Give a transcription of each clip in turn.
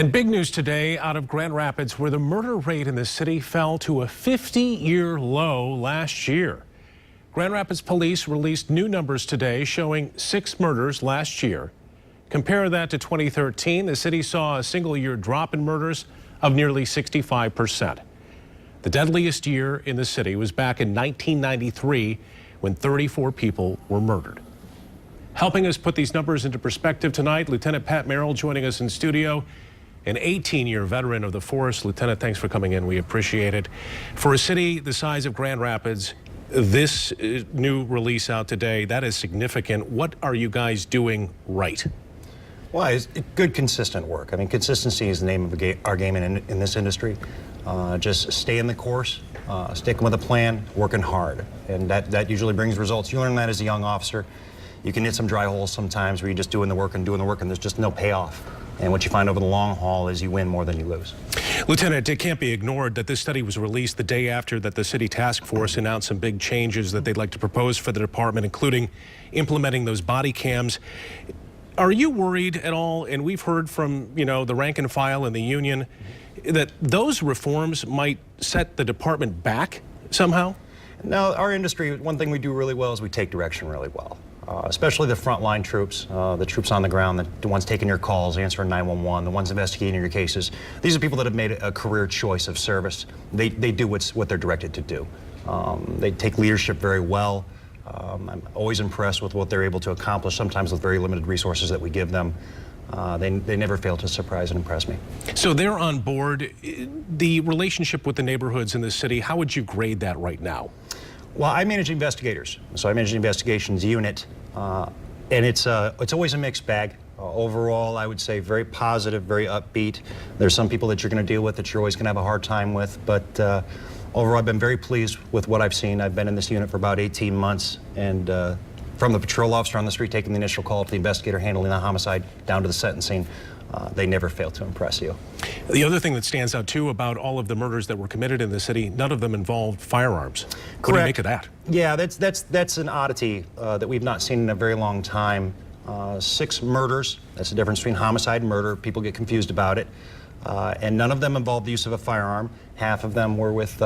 And big news today out of Grand Rapids, where the murder rate in the city fell to a 50-year low last year. Grand Rapids police released new numbers today showing 6 murders last year. Compare that to 2013, the city saw a single-year drop in murders of nearly 65%. The deadliest year in the city was back in 1993 when 34 people were murdered. Helping us put these numbers into perspective tonight, Lieutenant Pat Merrill joining us in studio. An 18-year veteran of the force. Lieutenant, thanks for coming in. We appreciate it. For a city the size of Grand Rapids, this new release out today, that is significant. What are you guys doing right? Well, it's good, consistent work. I mean, consistency is the name of our game in this industry. Just stay in the course, sticking with a plan, working hard. And that usually brings results. You learn that as a young officer. You can hit some dry holes sometimes where you're just doing the work and there's just no payoff. And what you find over the long haul is you win more than you lose. Lieutenant, it can't be ignored that this study was released the day after that the city task force announced some big changes that they'd like to propose for the department, including implementing those body cams. Are you worried at all, and we've heard from, the rank and file and the union, that those reforms might set the department back somehow? No, our industry, one thing we do really well is we take direction really well. Especially the frontline troops, the troops on the ground, the ones taking your calls, answering 911, the ones investigating your cases. These are people that have made a career choice of service. They do what they're directed to do. They take leadership very well. I'm always impressed with what they're able to accomplish, sometimes with very limited resources that we give them. They never fail to surprise and impress me. So they're on board. The relationship with the neighborhoods in the city, how would you grade that right now? Well, I manage investigators, so I manage the investigations unit, and it's always a mixed bag. Overall, I would say very positive, very upbeat. There's some people that you're going to deal with that you're always going to have a hard time with, but overall, I've been very pleased with what I've seen. I've been in this unit for about 18 months, and from the patrol officer on the street taking the initial call to the investigator handling the homicide down to the sentencing, they never fail to impress you. The other thing that stands out, too, about all of the murders that were committed in the city, none of them involved firearms. Correct. What do you make of that? Yeah, that's an oddity that we've not seen in a very long time. 6 murders, that's the difference between homicide and murder. People get confused about it. And none of them involved the use of a firearm. Half of them were with,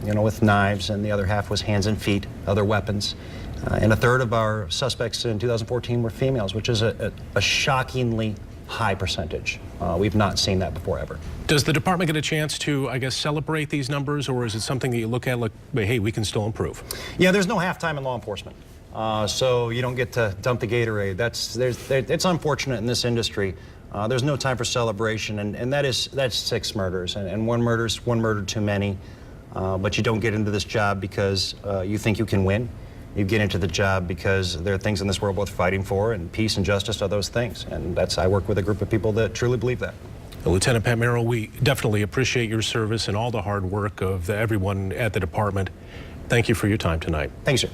with knives, and the other half was hands and feet, other weapons. And a third of our suspects in 2014 were females, which is a shockingly high percentage. We've not seen that before ever. Does the department get a chance to, I guess, celebrate these numbers, or is it something that you look at like, hey, we can still improve? Yeah, there's no halftime in law enforcement. So you don't get to dump the Gatorade. It's unfortunate in this industry. There's no time for celebration, and that's 6 murders, and one murder too many. But you don't get into this job because you think you can win. You get into the job because there are things in this world worth fighting for, and peace and justice are those things. And I work with a group of people that truly believe that. Lieutenant Pat Merrill, we definitely appreciate your service and all the hard work of everyone at the department. Thank you for your time tonight. Thanks, sir.